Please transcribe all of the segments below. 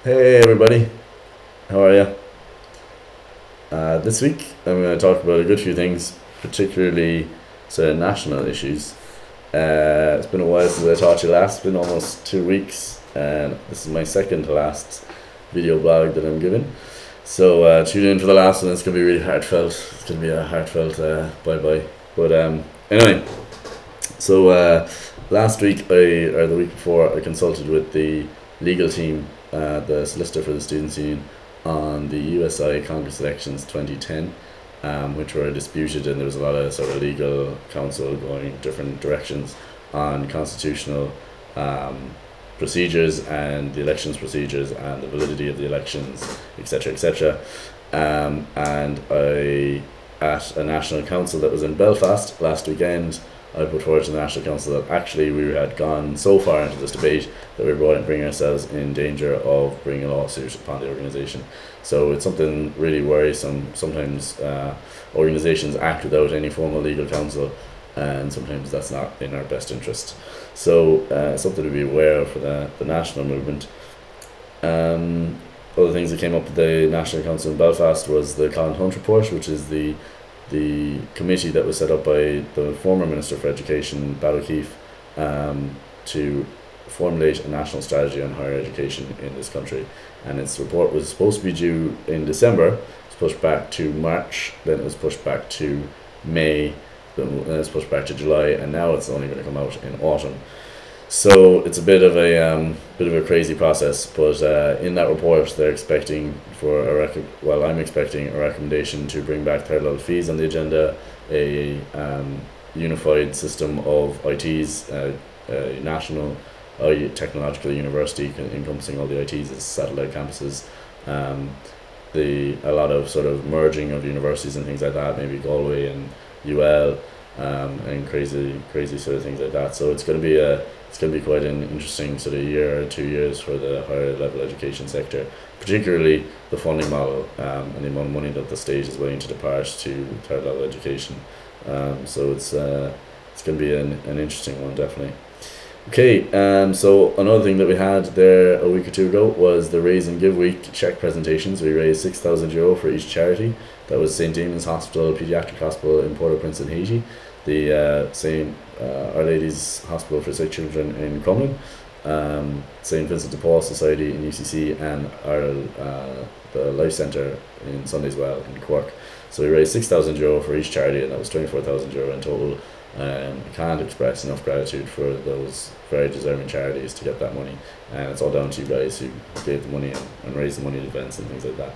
Hey everybody, how are you? This week I'm going to talk about a good few things, particularly sort of national issues. It's been a while since I taught you last, it's been almost 2 weeks, and this is my second to last video blog that I'm giving. So tune in for the last one, it's going to be really heartfelt. It's going to be a heartfelt bye-bye. But anyway, so last week, or the week before, I consulted with the legal team, the solicitor for the Students' Union, on the USI Congress elections 2010, which were disputed, and there was a lot of sort of legal counsel going different directions on constitutional procedures and the elections procedures and the validity of the elections, etc., etc. And I, at a national council that was in Belfast last weekend, I put forward to the National Council that actually we had gone so far into this debate that we were bringing ourselves in danger of bringing a lawsuit upon the organisation. So it's something really worrisome. Sometimes organisations act without any formal legal counsel, and sometimes that's not in our best interest. So something to be aware of for the national movement. Other things that came up at the National Council in Belfast was the Colin Hunt report, which is the committee that was set up by the former Minister for Education, Pat O'Keefe, to formulate a national strategy on higher education in this country. And its report was supposed to be due in December. It was pushed back to March, then it was pushed back to May, then it was pushed back to July, and now it's only going to come out in autumn. So it's a bit of a crazy process, but in that report they're expecting for I'm expecting a recommendation to bring back third level fees on the agenda, a unified system of ITs, a national technological university encompassing all the ITs as satellite campuses, a lot of sort of merging of universities and things like that, maybe Galway and UL, and crazy sort of things like that. So it's going to be quite an interesting sort of year or 2 years for the higher level education sector, particularly the funding model, and the amount of money that the state is willing to depart to third level education. So it's going to be an interesting one, definitely. Okay, so another thing that we had there a week or two ago was the Raise and Give Week check presentations. We raised €6,000 for each charity. That was St. Damon's Hospital, Pediatric Hospital in Port-au-Prince in Haiti, the St. Our Lady's Hospital for Sick Children in Crumlin, St. Vincent de Paul Society in UCC, and the Life Centre in Sundayswell in Cork. So we raised €6,000 for each charity, and that was €24,000 in total. I can't express enough gratitude for those very deserving charities to get that money, and it's all down to you guys who gave the money and raised the money in events and things like that.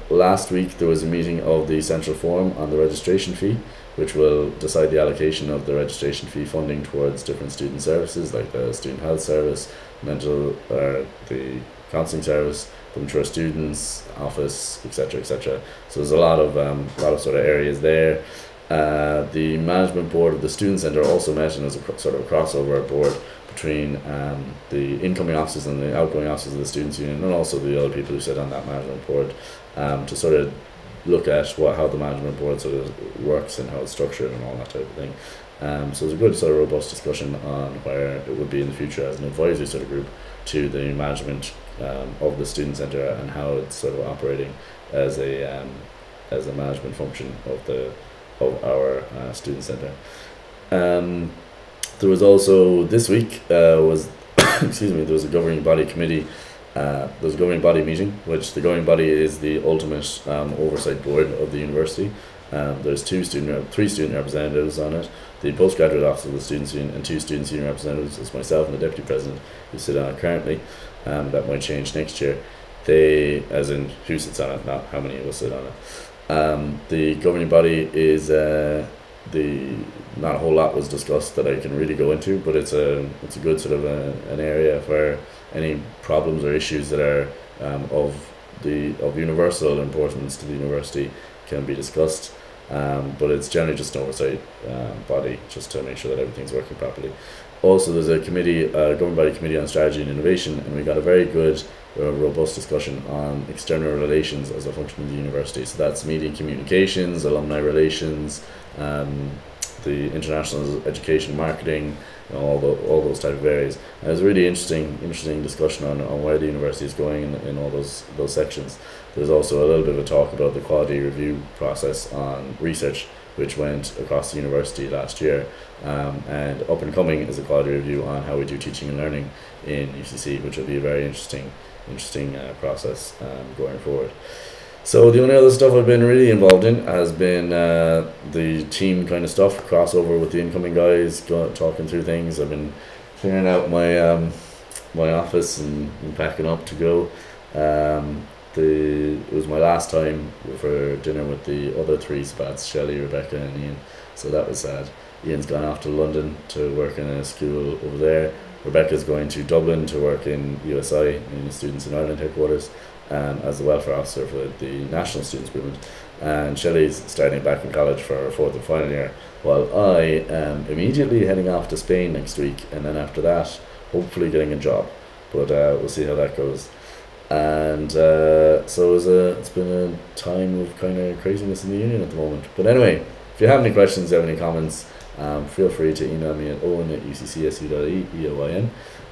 Last week there was a meeting of the Central Forum on the registration fee, which will decide the allocation of the registration fee funding towards different student services like the student health service, the counselling service, the mature students office, etc., etc. So there's a lot of sort of areas there. The management board of the student centre also met, and as a sort of crossover board between the incoming officers and the outgoing officers of the Students' Union, and also the other people who sit on that management board, to sort of look at how the management board sort of works and how it's structured and all that type of thing. So it's a good sort of robust discussion on where it would be in the future as an advisory sort of group to the management of the student centre, and how it's sort of operating as a management function of our student centre. There was also this week was excuse me, there was a governing body committee. There was a governing body meeting, which the governing body is the ultimate oversight board of the university. There's three student representatives on it, the postgraduate officer of the Students' Union, and two Students' Union representatives. It's myself and the deputy president who sit on it currently. That might change next year. They, as in who sits on it, not how many of us sit on it. The governing body is not a whole lot was discussed that I can really go into, but it's a good sort of an area where any problems or issues that are of universal importance to the university can be discussed. But it's generally just an oversight body, just to make sure that everything's working properly. Also, there's a governing body committee on strategy and innovation, and we got a very good, robust discussion on external relations as a function of the university. So that's media communications, alumni relations, the international education marketing, all those type of areas. And it was a really interesting discussion on where the university is going in all those sections. There's also a little bit of a talk about the quality review process on research, which went across the university last year, and up and coming is a quality review on how we do teaching and learning in UCC, which will be a very interesting process going forward. So the only other stuff I've been really involved in has been the team kind of stuff, crossover with the incoming guys, talking through things. I've been clearing out my office and packing up to go. It was my last time for dinner with the other three spats, Shelley, Rebecca and Ian, so that was sad. Ian's gone off to London to work in a school over there. Rebecca's going to Dublin to work in USI, in the Students in Ireland headquarters, as the welfare officer for the National Students Movement. And Shelley's starting back in college for her fourth and final year, while I am immediately heading off to Spain next week, and then after that, hopefully getting a job. But we'll see how that goes. And so it's been a time of kind of craziness in the union at the moment. But anyway, if you have any questions, have any comments, feel free to email me at owen@uccsu.ie,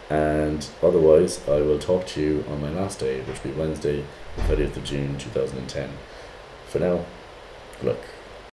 and otherwise I will talk to you on my last day, which will be Wednesday, the 30th of June 2010. For now, good luck.